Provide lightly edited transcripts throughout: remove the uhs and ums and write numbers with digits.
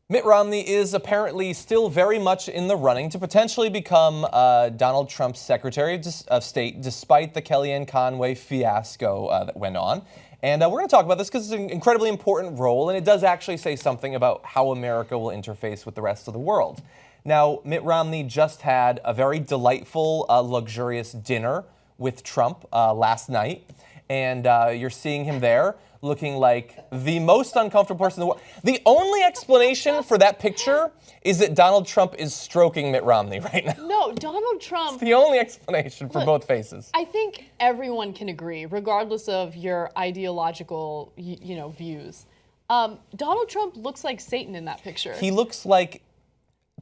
Mitt Romney is apparently still very much in the running to potentially become Donald Trump's Secretary of State, despite the Kellyanne Conway fiasco that went on. And we're going to talk about this because it's an incredibly important role, and it does actually say something about how America will interface with the rest of the world. Now, Mitt Romney just had a very delightful, luxurious dinner with Trump last night, and you're seeing him there looking like the most uncomfortable person in the world. The only explanation for that picture is that Donald Trump is stroking Mitt Romney right now. No, Donald Trump... It's the only explanation for both faces. I think everyone can agree, regardless of your ideological, views. Donald Trump looks like Satan in that picture. He looks like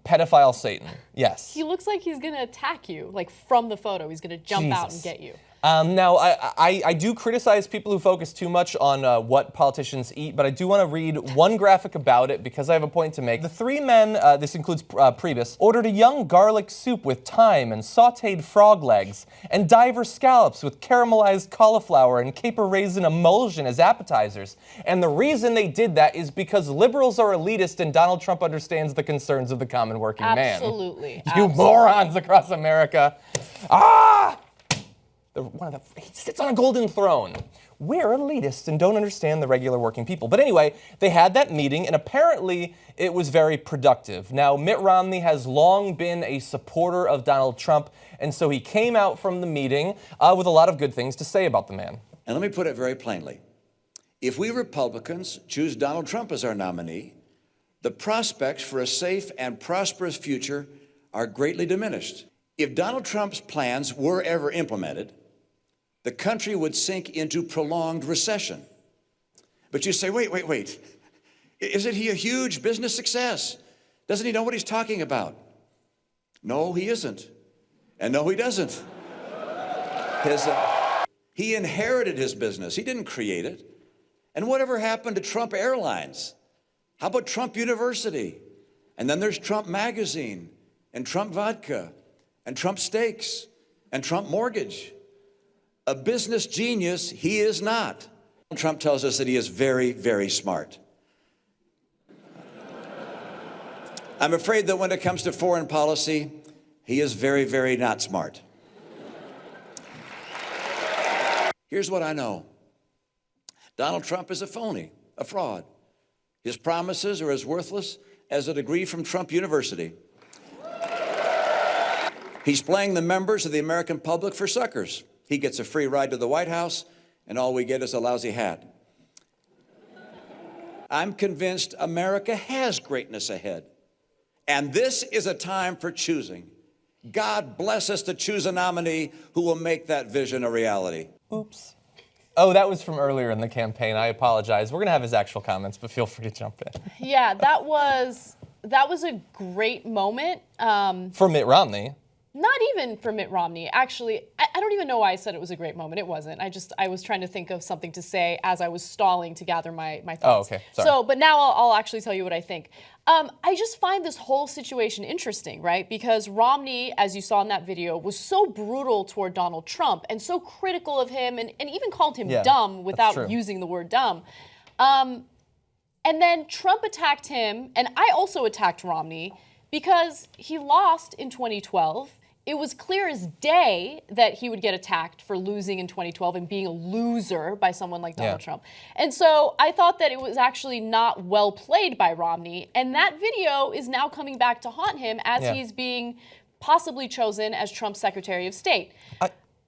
pedophile Satan, yes. He looks like he's going to attack you, like from the photo. He's going to jump out and get you. Now, I do criticize people who focus too much on what politicians eat, but I do want to read one graphic about it because I have a point to make. The three men, this includes Priebus, ordered a young garlic soup with thyme and sautéed frog legs, and diver scallops with caramelized cauliflower and caper raisin emulsion as appetizers. And the reason they did that is because liberals are elitist and Donald Trump understands the concerns of the common working man. Absolutely. You morons across America. Ah! He sits on a golden throne. We're elitist and don't understand the regular working people. But anyway, they had that meeting, and apparently it was very productive. Now, Mitt Romney has long been a supporter of Donald Trump, and so he came out from the meeting with a lot of good things to say about the man. And let me put it very plainly. If we Republicans choose Donald Trump as our nominee, the prospects for a safe and prosperous future are greatly diminished. If Donald Trump's plans were ever implemented, the country would sink into prolonged recession. But you say, wait. Isn't he a huge business success? Doesn't he know what he's talking about? No, he isn't. And no, he doesn't. He inherited his business. He didn't create it. And whatever happened to Trump Airlines? How about Trump University? And then there's Trump Magazine, and Trump Vodka, and Trump Steaks, and Trump Mortgage. A business genius, he is not. Trump tells us that he is very, very smart. I'm afraid that when it comes to foreign policy, he is very, very not smart. Here's what I know. Donald Trump is a phony, a fraud. His promises are as worthless as a degree from Trump University. He's playing the members of the American public for suckers. He gets a free ride to the White House, and all we get is a lousy hat. I'm convinced America has greatness ahead, and this is a time for choosing. God bless us to choose a nominee who will make that vision a reality. Oops. Oh, that was from earlier in the campaign. I apologize. We're going to have his actual comments, but feel free to jump in. Yeah, that was a great moment. For Mitt Romney. Not even for Mitt Romney. Actually, I don't even know why I said it was a great moment. It wasn't. I was trying to think of something to say as I was stalling to gather my thoughts. Oh, okay. Sorry. But now I'll actually tell you what I think. I just find this whole situation interesting, right? Because Romney, as you saw in that video, was so brutal toward Donald Trump and so critical of him and even called him dumb without using the word dumb. And then Trump attacked him, and I also attacked Romney because he lost in 2012. It was clear as day that he would get attacked for losing in 2012 and being a loser by someone like Donald Trump. And so I thought that it was actually not well played by Romney. And that video is now coming back to haunt him as he's being possibly chosen as Trump's Secretary of State.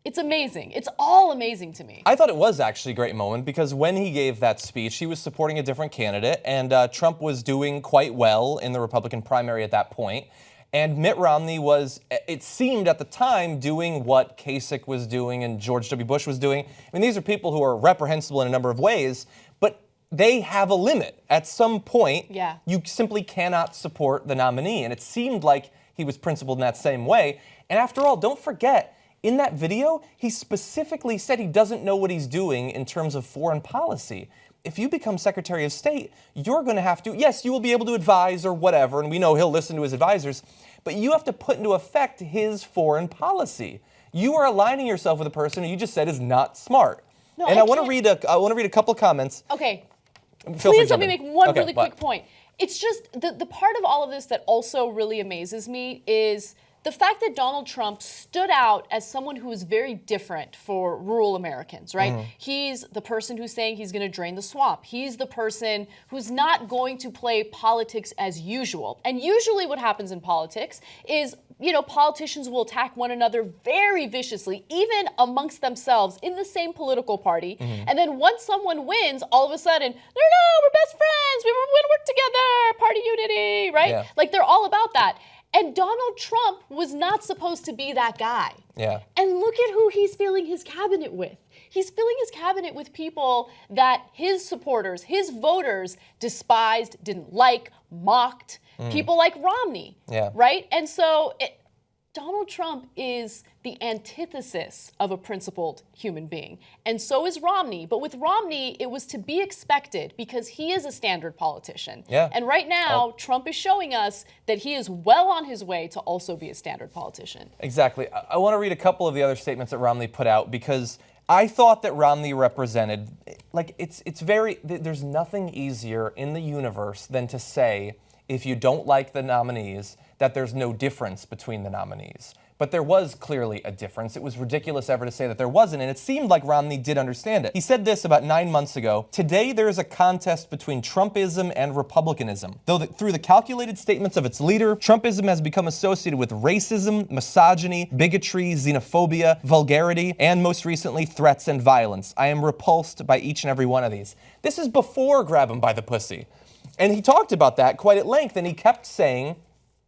It's amazing. It's all amazing to me. I thought it was actually a great moment because when he gave that speech, he was supporting a different candidate, and Trump was doing quite well in the Republican primary at that point. And Mitt Romney was, it seemed at the time, doing what Kasich was doing and George W. Bush was doing. I mean, these are people who are reprehensible in a number of ways, but they have a limit. At some point, you simply cannot support the nominee. And it seemed like he was principled in that same way. And after all, don't forget, in that video, he specifically said he doesn't know what he's doing in terms of foreign policy. If you become Secretary of State, you're going to have to, yes, you will be able to advise or whatever, and we know he'll listen to his advisors, but you have to put into effect his foreign policy. You are aligning yourself with a person who you just said is not smart. No, and I want to read a couple of comments. Okay. Please let me make one really quick point. It's just the part of all of this that also really amazes me is the fact that Donald Trump stood out as someone who is very different for rural Americans, right? He's the person who's saying he's going to drain the swamp. He's the person who's not going to play politics as usual. And usually what happens in politics is, you know, politicians will attack one another very viciously, even amongst themselves in the same political party. And then once someone wins, all of a sudden, no, we're best friends. We're going to work together. Party unity, right? Yeah. Like they're all about that. And Donald Trump was not supposed to be that guy. Yeah. And look at who he's filling his cabinet with. He's filling his cabinet with people that his supporters, his voters despised, didn't like, mocked. People like Romney, right? And so Donald Trump is the antithesis of a principled human being. And so is Romney. But with Romney, it was to be expected because he is a standard politician. Yeah. And right now, Trump is showing us that he is well on his way to also be a standard politician. Exactly. I want to read a couple of the other statements that Romney put out because I thought that Romney represented, like, it's very, there's nothing easier in the universe than to say, if you don't like the nominees, that there's no difference between the nominees. But there was clearly a difference. It was ridiculous ever to say that there wasn't, and it seemed like Romney did understand it. He said this about 9 months ago: "Today there is a contest between Trumpism and Republicanism. Though through the calculated statements of its leader, Trumpism has become associated with racism, misogyny, bigotry, xenophobia, vulgarity, and most recently, threats and violence. I am repulsed by each and every one of these." This is before grab him by the pussy. And he talked about that quite at length, and he kept saying,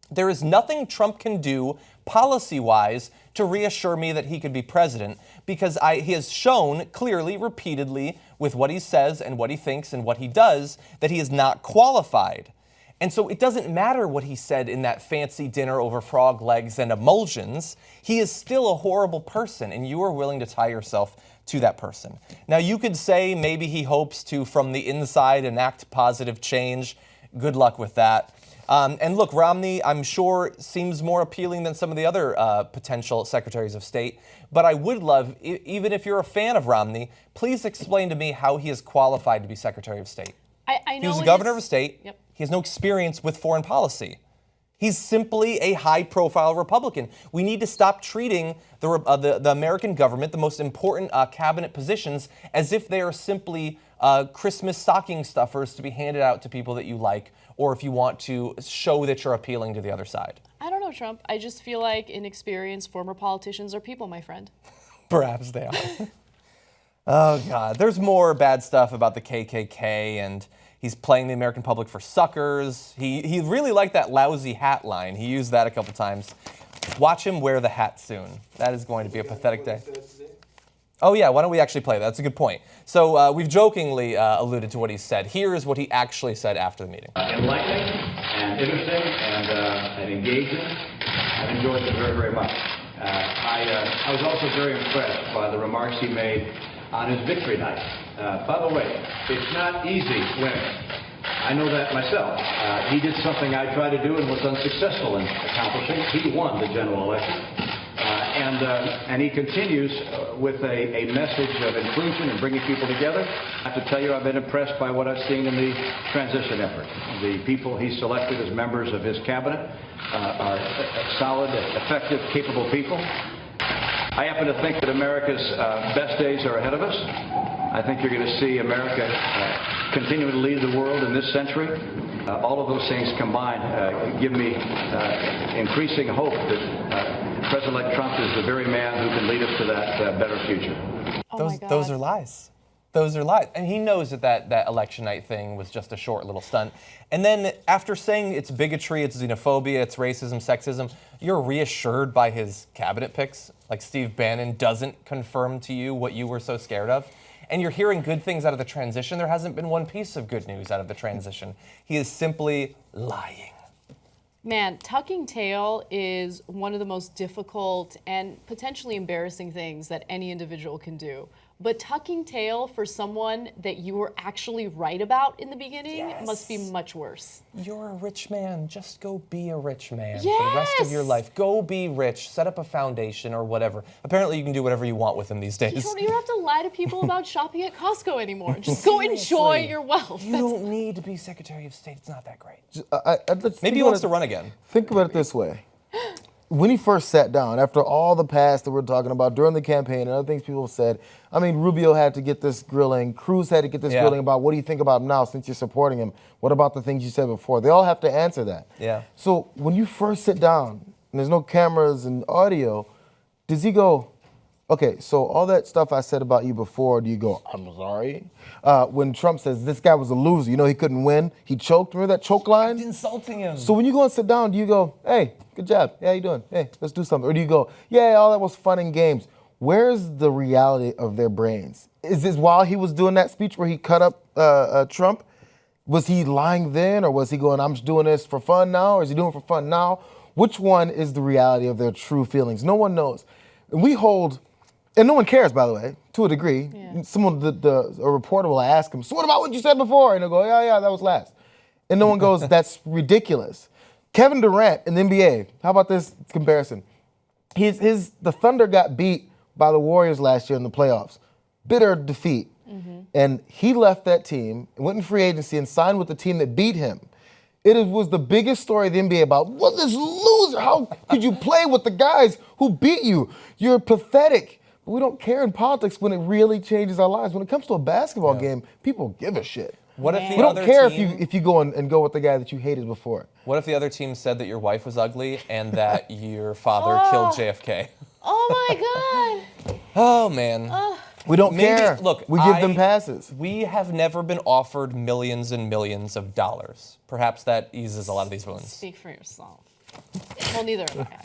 there is nothing Trump can do policy-wise to reassure me that he could be president because he has shown clearly, repeatedly, with what he says and what he thinks and what he does, that he is not qualified. And so it doesn't matter what he said in that fancy dinner over frog legs and emulsions. He is still a horrible person, and you are willing to tie yourself to that person. Now, you could say maybe he hopes to, from the inside, enact positive change. Good luck with that. And look, Romney, I'm sure, seems more appealing than some of the other potential secretaries of state. But I would love, even if you're a fan of Romney, please explain to me how he is qualified to be Secretary of State. I know he was the governor of a state. Yep. He has no experience with foreign policy. He's simply a high-profile Republican. We need to stop treating the American government, the most important cabinet positions, as if they are simply Christmas stocking stuffers to be handed out to people that you like, or if you want to show that you're appealing to the other side. I don't know, Trump. I just feel like inexperienced former politicians are people, my friend. Perhaps they are. Oh, God. There's more bad stuff about the KKK, and he's playing the American public for suckers. He really liked that lousy hat line. He used that a couple times. Watch him wear the hat soon. That is going to be a pathetic day. Oh, yeah, why don't we actually play that? That's a good point. So we've jokingly alluded to what he said. Here is what he actually said after the meeting. Enlightening and interesting and engaging. I've enjoyed it very, very much. I was also very impressed by the remarks he made on his victory night. By the way, it's not easy winning. I know that myself. He did something I tried to do and was unsuccessful in accomplishing. He won the general election. And he continues with a message of inclusion and bringing people together. I have to tell you, I've been impressed by what I've seen in the transition effort. The people he selected as members of his cabinet are solid, effective, capable people. I happen to think that America's best days are ahead of us. I think you're going to see America continuing to lead the world in this century. All of those things combined give me increasing hope that President-elect Trump is the very man who can lead us to that better future. Those are lies. Those are lies. And he knows that election night thing was just a short little stunt. And then after saying it's bigotry, it's xenophobia, it's racism, sexism, you're reassured by his cabinet picks? Like Steve Bannon doesn't confirm to you what you were so scared of? And you're hearing good things out of the transition. There hasn't been one piece of good news out of the transition. He is simply lying. Man, tucking tail is one of the most difficult and potentially embarrassing things that any individual can do. But tucking tail for someone that you were actually right about in the beginning must be much worse. You're a rich man. Just go be a rich man for the rest of your life. Go be rich. Set up a foundation or whatever. Apparently, you can do whatever you want with him these days. You don't have to lie to people about shopping at Costco anymore. Just go enjoy your wealth. You don't need to be Secretary of State. It's not that great. Maybe He wants to run again. Think about it this way. When he first sat down, after all the past that we're talking about during the campaign and other things people have said, I mean, Rubio had to get this grilling. Cruz had to get this grilling about what do you think about him now since you're supporting him? What about the things you said before? They all have to answer that. Yeah. So when you first sit down and there's no cameras and audio, does he go, okay, so all that stuff I said about you before, do you go, I'm sorry? When Trump says this guy was a loser, you know he couldn't win, he choked, remember that choke line? kept insulting him. So when you go and sit down, do you go, hey, good job, yeah, how you doing? Hey, let's do something. Or do you go, yeah, all that was fun and games. Where's the reality of their brains? Is this while he was doing that speech where he cut up Trump? Was he lying then, or was he going, I'm just doing this for fun now, or is he doing it for fun now? Which one is the reality of their true feelings? No one knows. And we hold, and no one cares, by the way, to a degree. Yeah. Someone, a reporter will ask him, so what about what you said before? And he'll go, yeah, that was last. And no one goes, that's ridiculous. Kevin Durant in the NBA, how about this comparison? The Thunder got beat by the Warriors last year in the playoffs. Bitter defeat. Mm-hmm. And he left that team, went in free agency and signed with the team that beat him. It was the biggest story of the NBA about, what this loser, how could you play with the guys who beat you? You're pathetic. But we don't care in politics when it really changes our lives. When it comes to a basketball game, people give a shit. What if the we don't other care team, if you go and go with the guy that you hated before. What if the other team said that your wife was ugly and that your father killed JFK? Oh my God. Oh man. We don't care. Look, we give them passes. We have never been offered millions and millions of dollars. Perhaps that eases a lot of these wounds. Speak for yourself. Well, neither have I.